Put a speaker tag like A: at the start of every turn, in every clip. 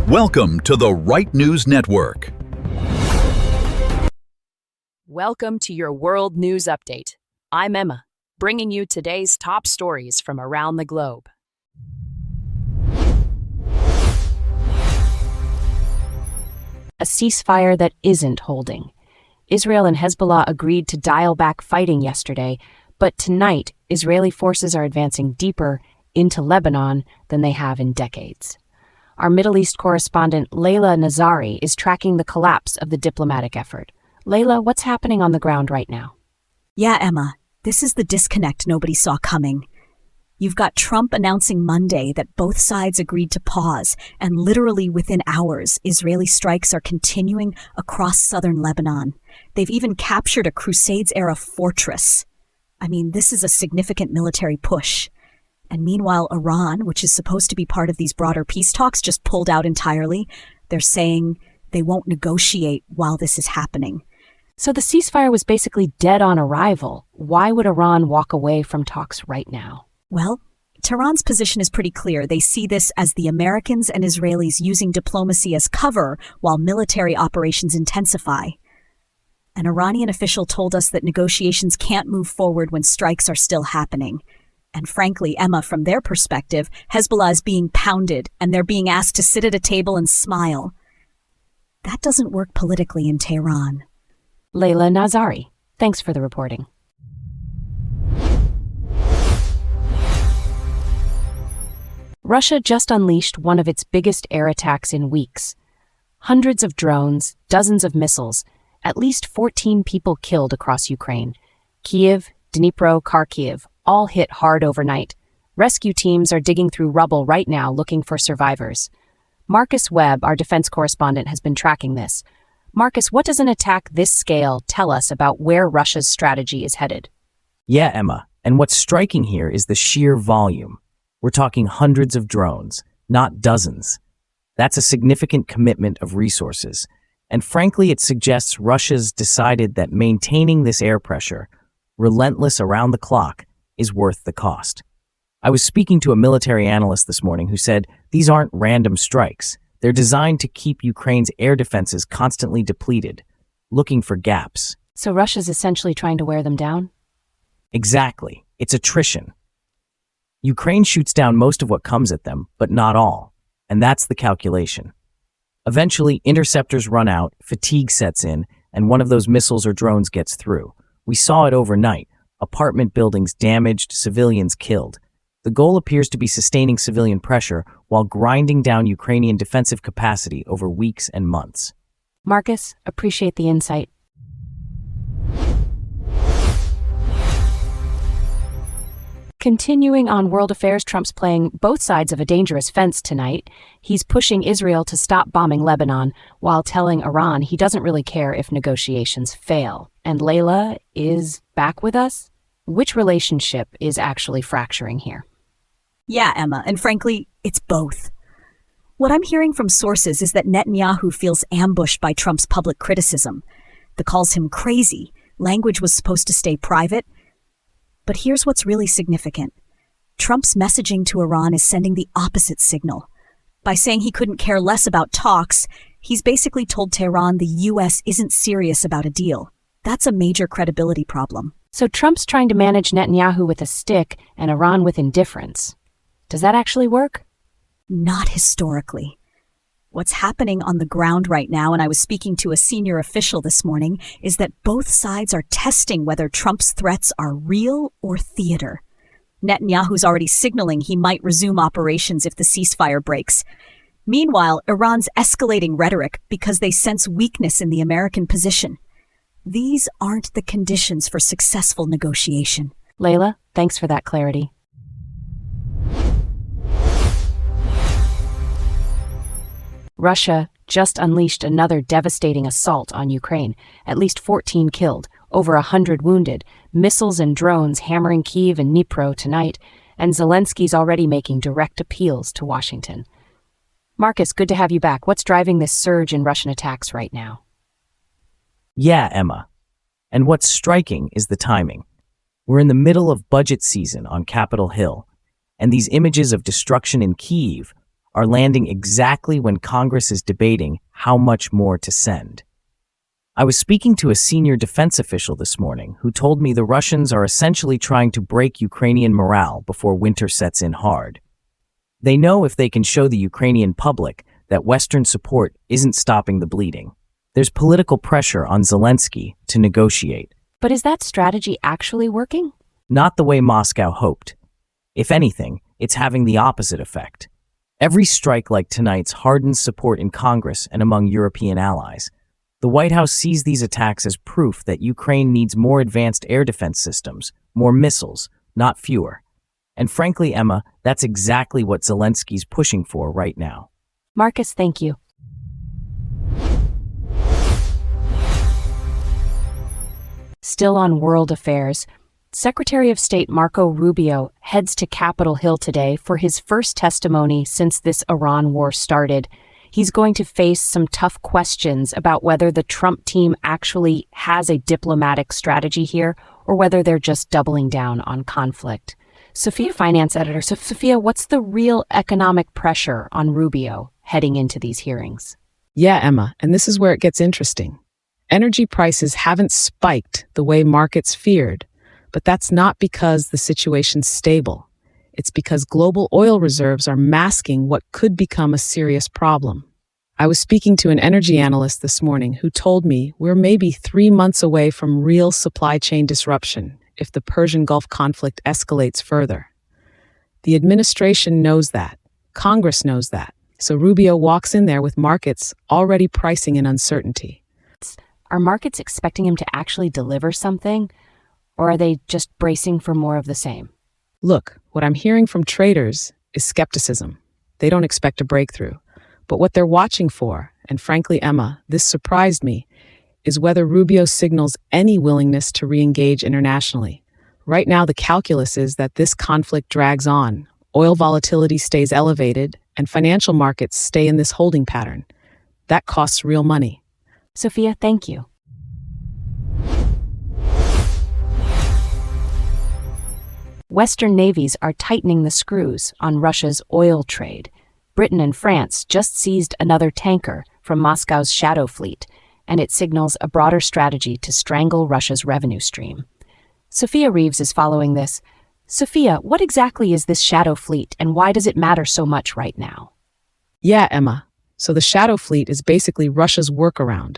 A: Welcome to the Right News Network.
B: Welcome to your World News Update. I'm Emma, bringing you today's top stories from around the globe. A ceasefire that isn't holding. Israel and Hezbollah agreed to dial back fighting yesterday, but tonight, Israeli forces are advancing deeper into Lebanon than they have in decades. Our Middle East correspondent Layla Nazari is tracking the collapse of the diplomatic effort. Layla, what's happening on the ground right now?
C: Yeah, Emma, this is the disconnect nobody saw coming. You've got Trump announcing Monday that both sides agreed to pause, and literally within hours, Israeli strikes are continuing across southern Lebanon. They've even captured a Crusades-era fortress. I mean, this is a significant military push. And meanwhile, Iran, which is supposed to be part of these broader peace talks, just pulled out entirely. They're saying they won't negotiate while this is happening.
B: So the ceasefire was basically dead on arrival. Why would Iran walk away from talks right now?
C: Well, Tehran's position is pretty clear. They see this as the Americans and Israelis using diplomacy as cover while military operations intensify. An Iranian official told us that negotiations can't move forward when strikes are still happening. And frankly, Emma, from their perspective, Hezbollah is being pounded and they're being asked to sit at a table and smile. That doesn't work politically in Tehran.
B: Layla Nazari, thanks for the reporting. Russia just unleashed one of its biggest air attacks in weeks. Hundreds of drones, dozens of missiles, at least 14 people killed across Ukraine. Kyiv, Dnipro, Kharkiv, all hit hard overnight. Rescue teams are digging through rubble right now looking for survivors. Marcus Webb, our defense correspondent, has been tracking this. Marcus, what does an attack this scale tell us about where Russia's strategy is headed?
D: Yeah, Emma, and what's striking here is the sheer volume. We're talking hundreds of drones, not dozens. That's a significant commitment of resources. And frankly, it suggests Russia's decided that maintaining this air pressure, relentless around the clock, is worth the cost. I was speaking to a military analyst this morning who said these aren't random strikes. They're designed to keep Ukraine's air defenses constantly depleted, looking for gaps.
B: So Russia's essentially trying to wear them down?
D: Exactly. It's attrition. Ukraine shoots down most of what comes at them, but not all. And that's the calculation. Eventually, interceptors run out, fatigue sets in, and one of those missiles or drones gets through. We saw it overnight. Apartment buildings damaged, civilians killed. The goal appears to be sustaining civilian pressure while grinding down Ukrainian defensive capacity over weeks and months.
B: Marcus, appreciate the insight. Continuing on world affairs, Trump's playing both sides of a dangerous fence tonight. He's pushing Israel to stop bombing Lebanon while telling Iran he doesn't really care if negotiations fail. And Layla is back with us? Which relationship is actually fracturing here?
C: Yeah, Emma, and frankly, it's both. What I'm hearing from sources is that Netanyahu feels ambushed by Trump's public criticism. The calls him crazy. Language was supposed to stay private. But here's what's really significant. Trump's messaging to Iran is sending the opposite signal. By saying he couldn't care less about talks, he's basically told Tehran the U.S. isn't serious about a deal. That's a major credibility problem.
B: So Trump's trying to manage Netanyahu with a stick and Iran with indifference. Does that actually work?
C: Not historically. What's happening on the ground right now, and I was speaking to a senior official this morning, is that both sides are testing whether Trump's threats are real or theater. Netanyahu's already signaling he might resume operations if the ceasefire breaks. Meanwhile, Iran's escalating rhetoric because they sense weakness in the American position. These aren't the conditions for successful negotiation.
B: Layla, thanks for that clarity. Russia just unleashed another devastating assault on Ukraine. At least 14 killed, over 100 wounded, missiles and drones hammering Kyiv and Dnipro tonight, and Zelensky's already making direct appeals to Washington. Marcus, good to have you back. What's driving this surge in Russian attacks right now?
D: Yeah, Emma. And what's striking is the timing. We're in the middle of budget season on Capitol Hill, and these images of destruction in Kyiv are landing exactly when Congress is debating how much more to send. I was speaking to a senior defense official this morning who told me the Russians are essentially trying to break Ukrainian morale before winter sets in hard. They know if they can show the Ukrainian public that Western support isn't stopping the bleeding, there's political pressure on Zelensky to negotiate.
B: But is that strategy actually working?
D: Not the way Moscow hoped. If anything, it's having the opposite effect. Every strike like tonight's hardens support in Congress and among European allies. The White House sees these attacks as proof that Ukraine needs more advanced air defense systems, more missiles, not fewer. And frankly, Emma, that's exactly what Zelensky's pushing for right now.
B: Marcus, thank you. Still on world affairs, Secretary of State Marco Rubio heads to Capitol Hill today for his first testimony since this Iran war started. He's going to face some tough questions about whether the Trump team actually has a diplomatic strategy here or whether they're just doubling down on conflict. Sophia, finance editor. So, Sophia, what's the real economic pressure on Rubio heading into these hearings?
E: Yeah, Emma, and this is where it gets interesting. Energy prices haven't spiked the way markets feared, but that's not because the situation's stable. It's because global oil reserves are masking what could become a serious problem. I was speaking to an energy analyst this morning who told me we're maybe 3 months away from real supply chain disruption if the Persian Gulf conflict escalates further. The administration knows that. Congress knows that. So Rubio walks in there with markets already pricing in uncertainty.
B: Are markets expecting him to actually deliver something, or are they just bracing for more of the same?
E: Look, what I'm hearing from traders is skepticism. They don't expect a breakthrough. But what they're watching for, and frankly, Emma, this surprised me, is whether Rubio signals any willingness to re-engage internationally. Right now, the calculus is that this conflict drags on, oil volatility stays elevated, and financial markets stay in this holding pattern. That costs real money.
B: Sophia, thank you. Western navies are tightening the screws on Russia's oil trade. Britain and France just seized another tanker from Moscow's shadow fleet, and it signals a broader strategy to strangle Russia's revenue stream. Sophia Reeves is following this. Sophia, what exactly is this shadow fleet, and why does it matter so much right now?
E: Yeah, Emma. So the shadow fleet is basically Russia's workaround.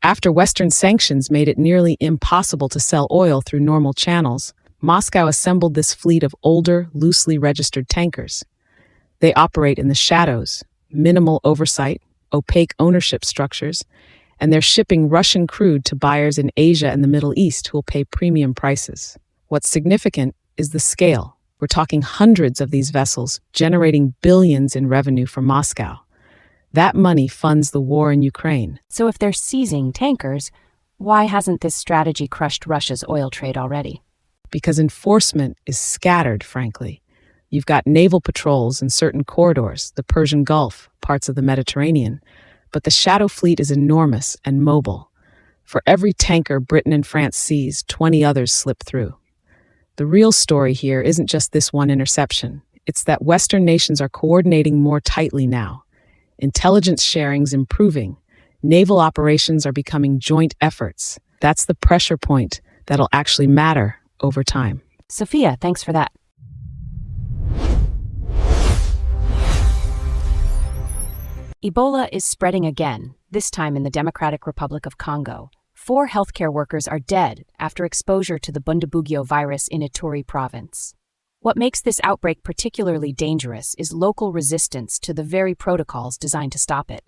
E: After Western sanctions made it nearly impossible to sell oil through normal channels, Moscow assembled this fleet of older, loosely registered tankers. They operate in the shadows, minimal oversight, opaque ownership structures, and they're shipping Russian crude to buyers in Asia and the Middle East who will pay premium prices. What's significant is the scale. We're talking hundreds of these vessels generating billions in revenue for Moscow. That money funds the war in Ukraine.
B: So if they're seizing tankers, why hasn't this strategy crushed Russia's oil trade already?
E: Because enforcement is scattered, frankly. You've got naval patrols in certain corridors, the Persian Gulf, parts of the Mediterranean, but the shadow fleet is enormous and mobile. For every tanker Britain and France seize, 20 others slip through. The real story here isn't just this one interception. It's that Western nations are coordinating more tightly now. Intelligence sharing's improving. Naval operations are becoming joint efforts. That's the pressure point that'll actually matter over time.
B: Sophia, thanks for that. Ebola is spreading again, this time in the Democratic Republic of Congo. 4 healthcare workers are dead after exposure to the Bundibugyo virus in Ituri province. What makes this outbreak particularly dangerous is local resistance to the very protocols designed to stop it.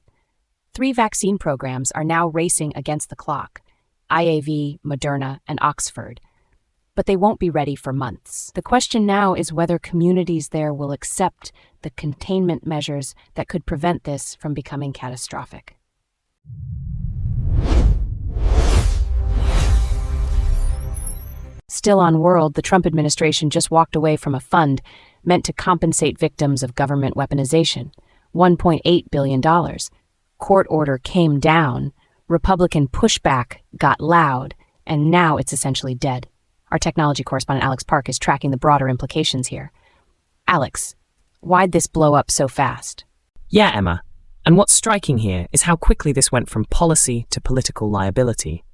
B: 3 vaccine programs are now racing against the clock: IAV, Moderna, and Oxford. But they won't be ready for months. The question now is whether communities there will accept the containment measures that could prevent this from becoming catastrophic. Still on world, the Trump administration just walked away from a fund meant to compensate victims of government weaponization. $1.8 billion. Court order came down, Republican pushback got loud, and now it's essentially dead. Our technology correspondent Alex Park is tracking the broader implications here. Alex, Why'd this blow up so fast?
D: Yeah, Emma. And what's striking here is how quickly this went from policy to political liability.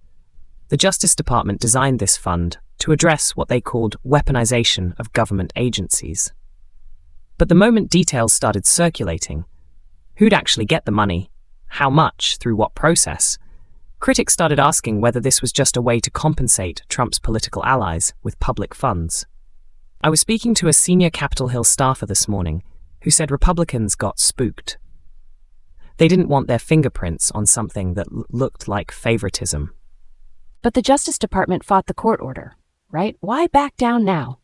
D: The Justice Department designed this fund to address what they called weaponization of government agencies. But the moment details started circulating, who'd actually get the money, how much, through what process, critics started asking whether this was just a way to compensate Trump's political allies with public funds. I was speaking to a senior Capitol Hill staffer this morning who said Republicans got spooked. They didn't want their fingerprints on something that looked like favoritism.
B: But the Justice Department fought the court order, right? Why back down now?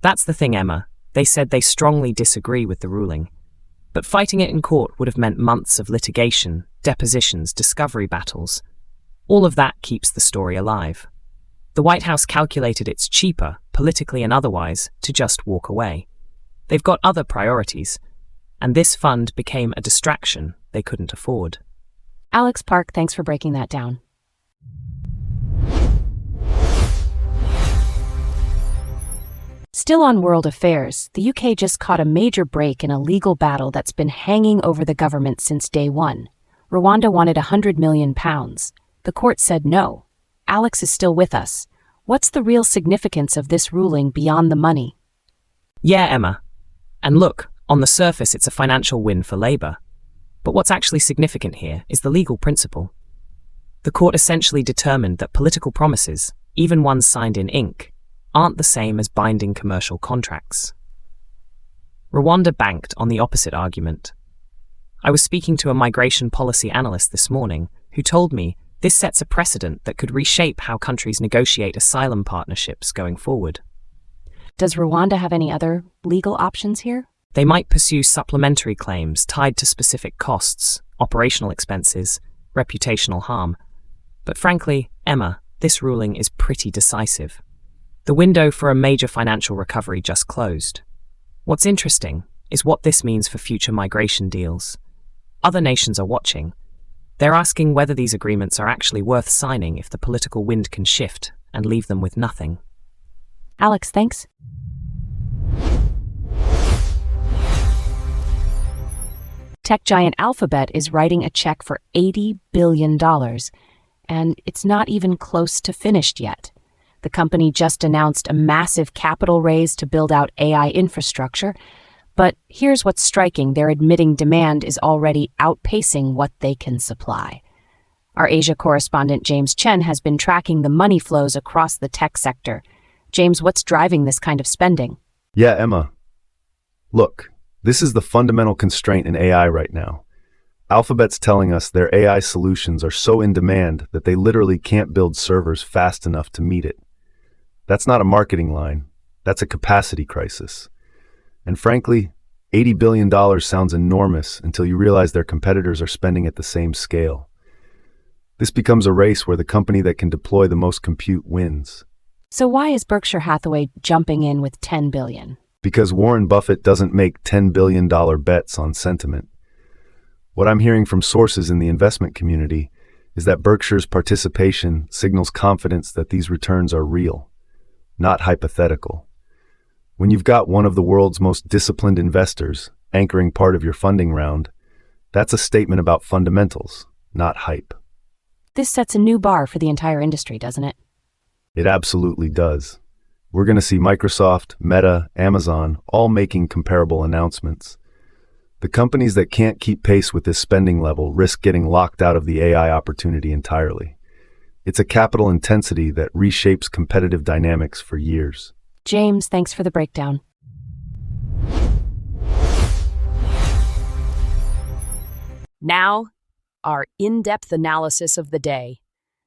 D: That's the thing, Emma. They said they strongly disagree with the ruling. But fighting it in court would have meant months of litigation, depositions, discovery battles. All of that keeps the story alive. The White House calculated it's cheaper, politically and otherwise, to just walk away. They've got other priorities, and this fund became a distraction they couldn't afford.
B: Alex Park, thanks for breaking that down. Still on world affairs, the UK just caught a major break in a legal battle that's been hanging over the government since day one. Rwanda wanted £100 million. The court said no. Alex is still with us. What's the real significance of this ruling beyond the money?
D: Yeah, Emma. And look, on the surface it's a financial win for Labour. But what's actually significant here is the legal principle. The court essentially determined that political promises, even ones signed in ink, aren't the same as binding commercial contracts. Rwanda banked on the opposite argument. I was speaking to a migration policy analyst this morning who told me this sets a precedent that could reshape how countries negotiate asylum partnerships going forward.
B: Does Rwanda have any other legal options here?
D: They might pursue supplementary claims tied to specific costs, operational expenses, reputational harm. But frankly, Emma, this ruling is pretty decisive. The window for a major financial recovery just closed. What's interesting is what this means for future migration deals. Other nations are watching. They're asking whether these agreements are actually worth signing if the political wind can shift and leave them with nothing.
B: Alex, thanks. Tech giant Alphabet is writing a check for $80 billion, and it's not even close to finished yet. The company just announced a massive capital raise to build out AI infrastructure, but here's what's striking. They're admitting demand is already outpacing what they can supply. Our Asia correspondent James Chen has been tracking the money flows across the tech sector. James, what's driving this kind of spending?
F: Yeah, Emma. Look, this is the fundamental constraint in AI right now. Alphabet's telling us their AI solutions are so in demand that they literally can't build servers fast enough to meet it. That's not a marketing line. That's a capacity crisis. And frankly, $80 billion sounds enormous until you realize their competitors are spending at the same scale. This becomes a race where the company that can deploy the most compute wins.
B: So why is Berkshire Hathaway jumping in with $10 billion?
F: Because Warren Buffett doesn't make $10 billion bets on sentiment. What I'm hearing from sources in the investment community is that Berkshire's participation signals confidence that these returns are real, not hypothetical. When you've got one of the world's most disciplined investors anchoring part of your funding round, that's a statement about fundamentals, not hype.
B: This sets a new bar for the entire industry, doesn't it?
F: It absolutely does. We're going to see Microsoft, Meta, Amazon all making comparable announcements. The companies that can't keep pace with this spending level risk getting locked out of the AI opportunity entirely. It's a capital intensity that reshapes competitive dynamics for years.
B: James, thanks for the breakdown.
G: Now, our in-depth analysis of the day.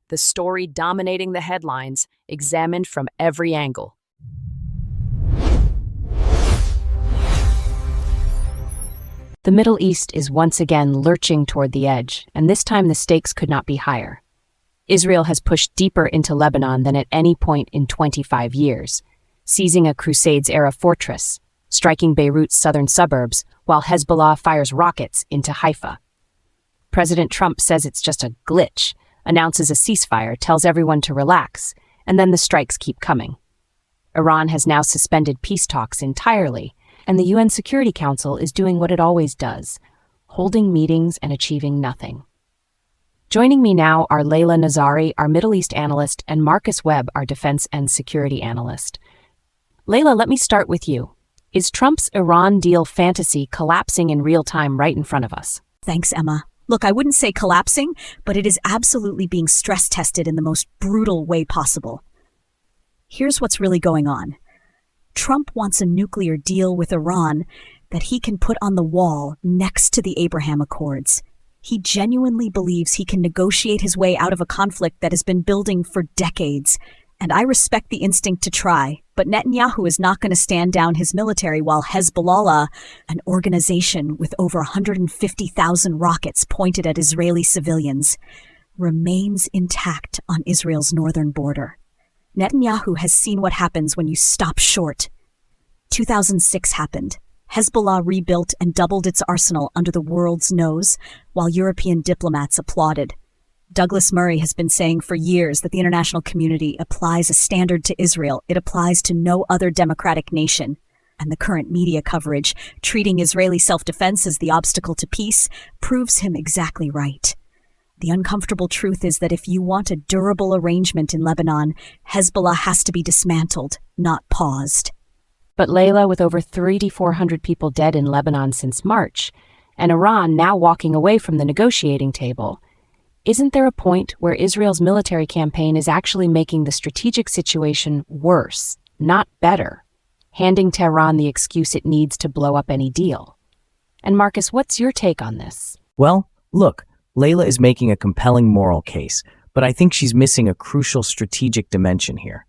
G: The story dominating the headlines, examined from every angle.
B: The Middle East is once again lurching toward the edge, and this time the stakes could not be higher. Israel has pushed deeper into Lebanon than at any point in 25 years, seizing a Crusades-era fortress, striking Beirut's southern suburbs, while Hezbollah fires rockets into Haifa. President Trump says it's just a glitch, announces a ceasefire, tells everyone to relax, and then the strikes keep coming. Iran has now suspended peace talks entirely, and the UN Security Council is doing what it always does, holding meetings and achieving nothing. Joining me now are Layla Nazari, our Middle East analyst, and Marcus Webb, our defense and security analyst. Layla, let me start with you. Is Trump's Iran deal fantasy collapsing in real time right in front of us?
C: Thanks, Emma. Look, I wouldn't say collapsing, but it is absolutely being stress tested in the most brutal way possible. Here's what's really going on. Trump wants a nuclear deal with Iran that he can put on the wall next to the Abraham Accords. He genuinely believes he can negotiate his way out of a conflict that has been building for decades. And I respect the instinct to try, but Netanyahu is not going to stand down his military while Hezbollah, an organization with over 150,000 rockets pointed at Israeli civilians, remains intact on Israel's northern border. Netanyahu has seen what happens when you stop short. 2006 happened. Hezbollah rebuilt and doubled its arsenal under the world's nose, while European diplomats applauded. Douglas Murray has been saying for years that the international community applies a standard to Israel it applies to no other democratic nation. And the current media coverage, treating Israeli self-defense as the obstacle to peace, proves him exactly right. The uncomfortable truth is that if you want a durable arrangement in Lebanon, Hezbollah has to be dismantled, not paused.
B: But Layla, with over 3,400 people dead in Lebanon since March, and Iran now walking away from the negotiating table, isn't there a point where Israel's military campaign is actually making the strategic situation worse, not better, handing Tehran the excuse it needs to blow up any deal? And Marcus, what's your take on this?
D: Well, look, Layla is making a compelling moral case, but I think she's missing a crucial strategic dimension here.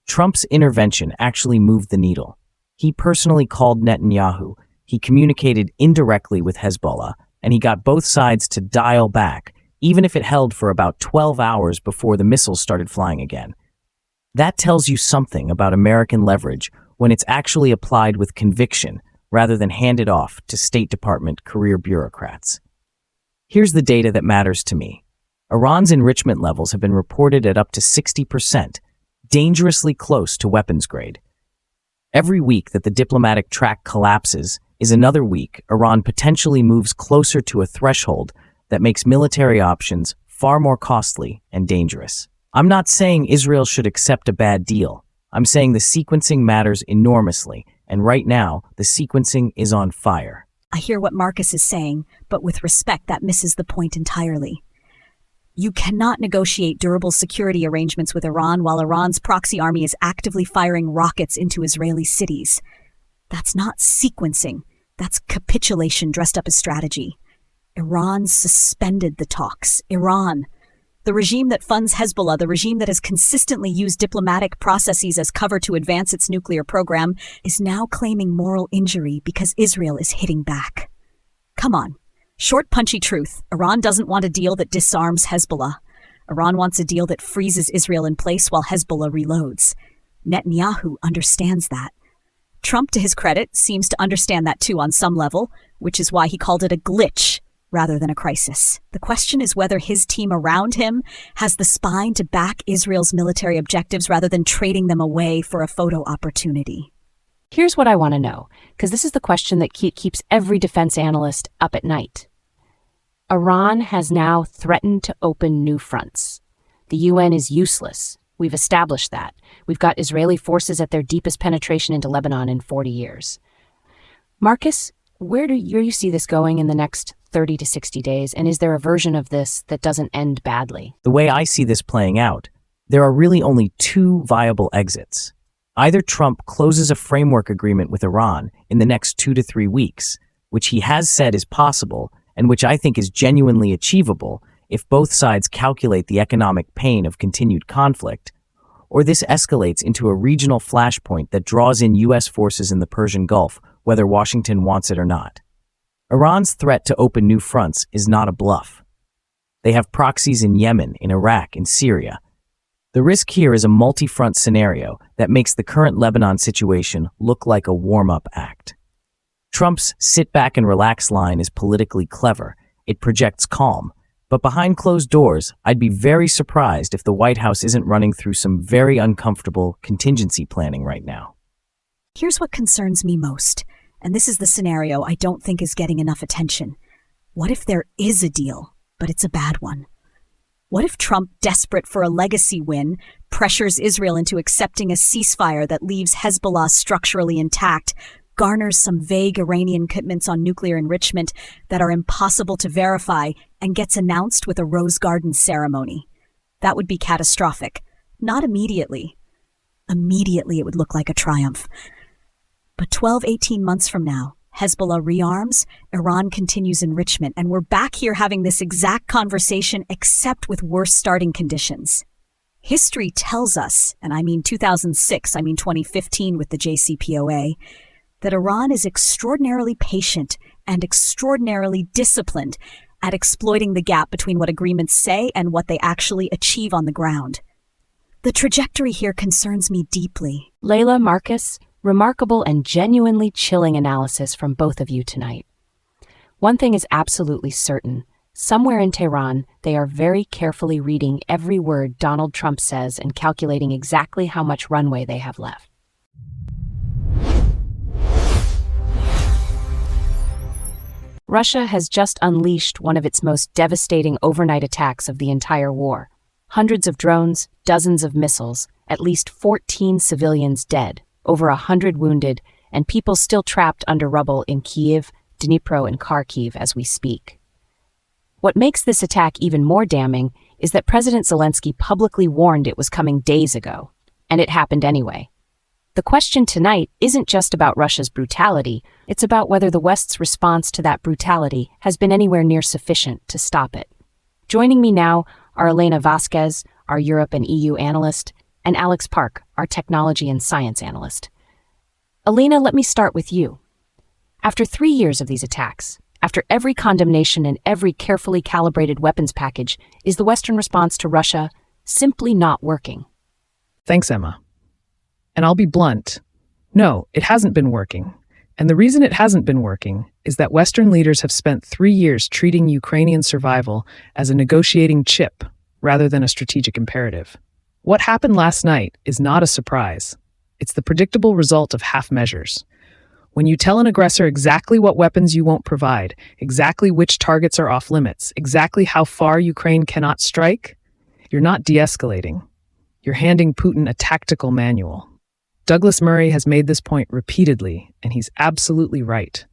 D: Trump's intervention actually moved the needle. He personally called Netanyahu, he communicated indirectly with Hezbollah, and he got both sides to dial back, even if it held for about 12 hours before the missiles started flying again. That tells you something about American leverage when it's actually applied with conviction rather than handed off to State Department career bureaucrats. Here's the data that matters to me. Iran's enrichment levels have been reported at up to 60%, dangerously close to weapons grade. Every week that the diplomatic track collapses is another week Iran potentially moves closer to a threshold that makes military options far more costly and dangerous. I'm not saying Israel should accept a bad deal. I'm saying the sequencing matters enormously, and right now, the sequencing is on fire.
C: I hear what Marcus is saying, but with respect, that misses the point entirely. You cannot negotiate durable security arrangements with Iran while Iran's proxy army is actively firing rockets into Israeli cities. That's not sequencing. That's capitulation dressed up as strategy. Iran suspended the talks. Iran, the regime that funds Hezbollah, the regime that has consistently used diplomatic processes as cover to advance its nuclear program, is now claiming moral injury because Israel is hitting back. Come on. Short, punchy truth. Iran doesn't want a deal that disarms Hezbollah. Iran wants a deal that freezes Israel in place while Hezbollah reloads. Netanyahu understands that. Trump, to his credit, seems to understand that too on some level, which is why he called it a glitch rather than a crisis. The question is whether his team around him has the spine to back Israel's military objectives rather than trading them away for a photo opportunity.
B: Here's what I want to know, because this is the question that keeps every defense analyst up at night. Iran has now threatened to open new fronts. The UN is useless. We've established that. We've got Israeli forces at their deepest penetration into Lebanon in 40 years. Marcus, where do you see this going in the next 30 to 60 days, and is there a version of this that doesn't end badly?
D: The way I see this playing out, there are really only two viable exits. Either Trump closes a framework agreement with Iran in the next 2 to 3 weeks, which he has said is possible, and which I think is genuinely achievable if both sides calculate the economic pain of continued conflict, or this escalates into a regional flashpoint that draws in U.S. forces in the Persian Gulf, whether Washington wants it or not. Iran's threat to open new fronts is not a bluff. They have proxies in Yemen, in Iraq, in Syria. The risk here is a multi-front scenario that makes the current Lebanon situation look like a warm-up act. Trump's sit back and relax line is politically clever. It projects calm. But behind closed doors, I'd be very surprised if the White House isn't running through some very uncomfortable contingency planning right now.
C: Here's what concerns me most. And this is the scenario I don't think is getting enough attention. What if there is a deal, but it's a bad one? What if Trump, desperate for a legacy win, pressures Israel into accepting a ceasefire that leaves Hezbollah structurally intact, garners some vague Iranian commitments on nuclear enrichment that are impossible to verify, and gets announced with a Rose Garden ceremony? That would be catastrophic. Not immediately. Immediately it would look like a triumph. But 18 months from now, Hezbollah rearms, Iran continues enrichment, and we're back here having this exact conversation except with worse starting conditions. History tells us, and I mean 2006, I mean 2015 with the JCPOA, that Iran is extraordinarily patient and extraordinarily disciplined at exploiting the gap between what agreements say and what they actually achieve on the ground. The trajectory here concerns me deeply.
B: Layla, Marcus, remarkable and genuinely chilling analysis from both of you tonight. One thing is absolutely certain. Somewhere in Tehran, they are very carefully reading every word Donald Trump says and calculating exactly how much runway they have left. Russia has just unleashed one of its most devastating overnight attacks of the entire war. Hundreds of drones, dozens of missiles, at least 14 civilians dead, over 100 wounded, and people still trapped under rubble in Kyiv, Dnipro, and Kharkiv as we speak. What makes this attack even more damning is that President Zelensky publicly warned it was coming days ago, and it happened anyway. The question tonight isn't just about Russia's brutality, it's about whether the West's response to that brutality has been anywhere near sufficient to stop it. Joining me now are Elena Vasquez, our Europe and EU analyst, and Alex Park, our technology and science analyst. Elena, let me start with you. After 3 years of these attacks, after every condemnation and every carefully calibrated weapons package, is the Western response to Russia simply not working?
E: Thanks, Emma. And I'll be blunt. No, it hasn't been working. And the reason it hasn't been working is that Western leaders have spent 3 years treating Ukrainian survival as a negotiating chip rather than a strategic imperative. What happened last night is not a surprise. It's the predictable result of half measures. When you tell an aggressor exactly what weapons you won't provide, exactly which targets are off limits, exactly how far Ukraine cannot strike, you're not de-escalating. You're handing Putin a tactical manual. Douglas Murray has made this point repeatedly, and he's absolutely right.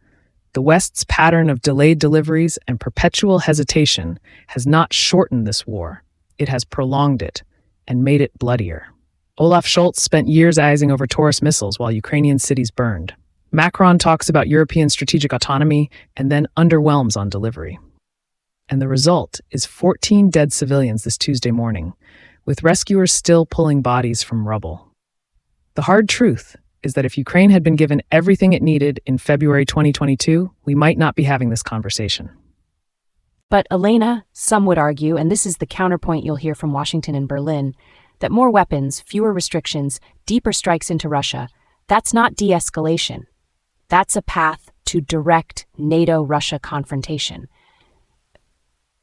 E: The West's pattern of delayed deliveries and perpetual hesitation has not shortened this war. It has prolonged it and made it bloodier. Olaf Scholz spent years agonizing over Taurus missiles while Ukrainian cities burned. Macron talks about European strategic autonomy and then underwhelms on delivery. And the result is 14 dead civilians this Tuesday morning, with rescuers still pulling bodies from rubble. The hard truth is that if Ukraine had been given everything it needed in February 2022, we might not be having this conversation.
B: But Elena, some would argue, and this is the counterpoint you'll hear from Washington and Berlin, that more weapons, fewer restrictions, deeper strikes into Russia, that's not de-escalation. That's a path to direct NATO-Russia confrontation.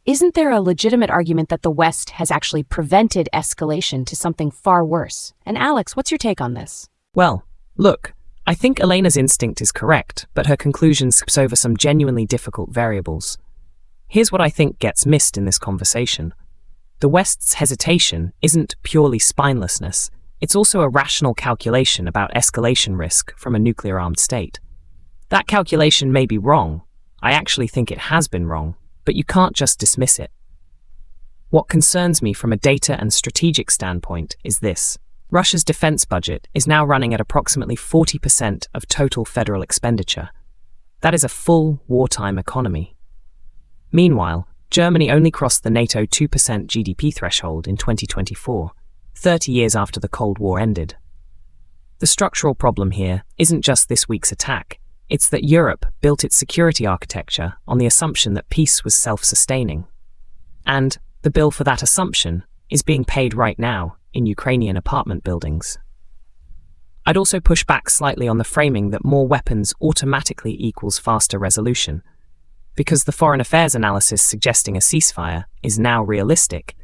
B: Isn't there a legitimate argument that the West has actually prevented escalation to something far worse? And Alex, what's your take on this?
D: Well, look, I think Elena's instinct is correct, but her conclusion skips over some genuinely difficult variables. Here's what I think gets missed in this conversation. The West's hesitation isn't purely spinelessness, it's also a rational calculation about escalation risk from a nuclear-armed state. That calculation may be wrong. I actually think it has been wrong, but you can't just dismiss it. What concerns me from a data and strategic standpoint is this. Russia's defense budget is now running at approximately 40% of total federal expenditure. That is a full wartime economy. Meanwhile, Germany only crossed the NATO 2% GDP threshold in 2024, 30 years after the Cold War ended. The structural problem here isn't just this week's attack. It's that Europe built its security architecture on the assumption that peace was self-sustaining. And the bill for that assumption is being paid right now in Ukrainian apartment buildings. I'd also push back slightly on the framing that more weapons automatically equals faster resolution. Because the foreign affairs analysis suggesting a ceasefire is now realistic,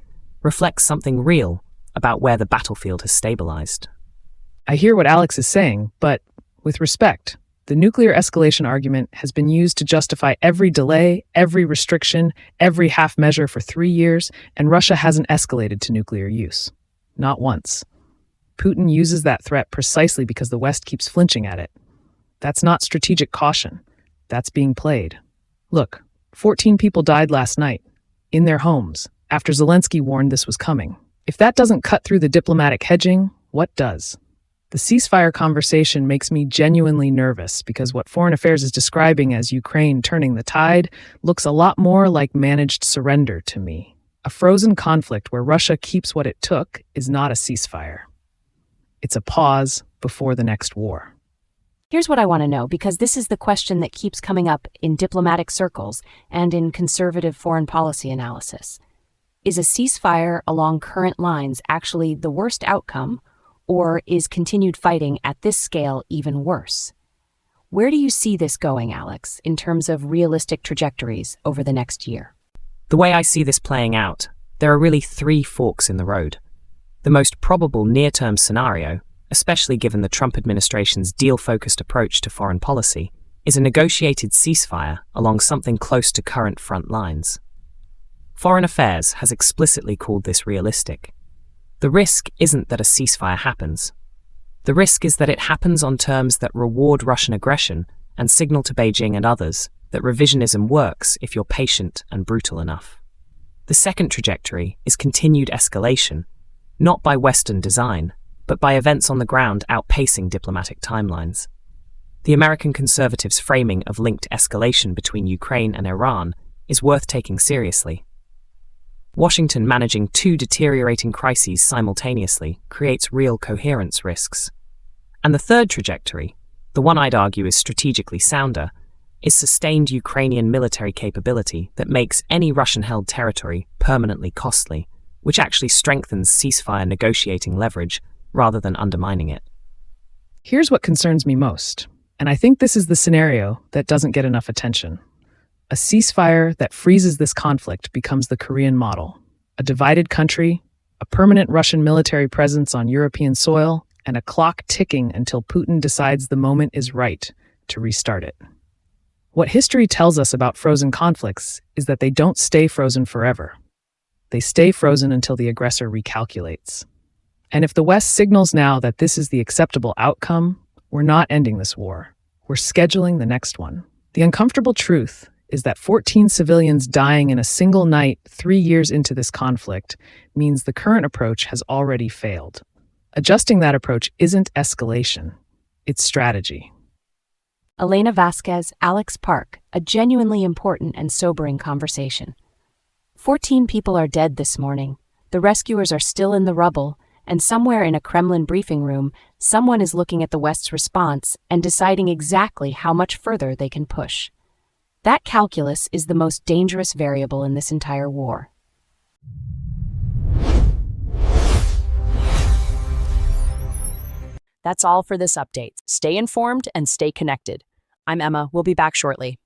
D: reflects something real about where the battlefield has stabilized.
E: I hear what Alex is saying, but with respect, The nuclear escalation argument has been used to justify every delay, every restriction, every half measure for 3 years, and Russia hasn't escalated to nuclear use. Not once. Putin uses that threat precisely because the West keeps flinching at it. That's not strategic caution. That's being played. Look, 14 people died last night, in their homes, after Zelensky warned this was coming. If that doesn't cut through the diplomatic hedging, what does? The ceasefire conversation makes me genuinely nervous because what Foreign Affairs is describing as Ukraine turning the tide looks a lot more like managed surrender to me. A frozen conflict where Russia keeps what it took is not a ceasefire. It's a pause before the next war.
B: Here's what I want to know, because this is the question that keeps coming up in diplomatic circles and in conservative foreign policy analysis. Is a ceasefire along current lines actually the worst outcome, or is continued fighting at this scale even worse? Where do you see this going, Alex, in terms of realistic trajectories over the next year?
D: The way I see this playing out, there are really 3 forks in the road. The most probable near-term scenario, especially given the Trump administration's deal-focused approach to foreign policy, is a negotiated ceasefire along something close to current front lines. Foreign Affairs has explicitly called this realistic. The risk isn't that a ceasefire happens. The risk is that it happens on terms that reward Russian aggression and signal to Beijing and others that revisionism works if you're patient and brutal enough. The second trajectory is continued escalation, not by Western design, but by events on the ground outpacing diplomatic timelines. The American conservatives' framing of linked escalation between Ukraine and Iran is worth taking seriously. Washington managing 2 deteriorating crises simultaneously creates real coherence risks. And the third trajectory, the one I'd argue is strategically sounder, is sustained Ukrainian military capability that makes any Russian-held territory permanently costly, which actually strengthens ceasefire negotiating leverage rather than undermining it.
E: Here's what concerns me most, and I think this is the scenario that doesn't get enough attention. A ceasefire that freezes this conflict becomes the Korean model. A divided country, a permanent Russian military presence on European soil, and a clock ticking until Putin decides the moment is right to restart it. What history tells us about frozen conflicts is that they don't stay frozen forever. They stay frozen until the aggressor recalculates. And if the West signals now that this is the acceptable outcome, we're not ending this war. We're scheduling the next one. The uncomfortable truth is that 14 civilians dying in a single night 3 years into this conflict means the current approach has already failed. Adjusting that approach isn't escalation, it's strategy.
B: Elena Vasquez, Alex Park, a genuinely important and sobering conversation. 14 people are dead this morning. The rescuers are still in the rubble, and somewhere in a Kremlin briefing room, someone is looking at the West's response and deciding exactly how much further they can push. That calculus is the most dangerous variable in this entire war.
G: That's all for this update. Stay informed and stay connected. I'm Emma. We'll be back shortly.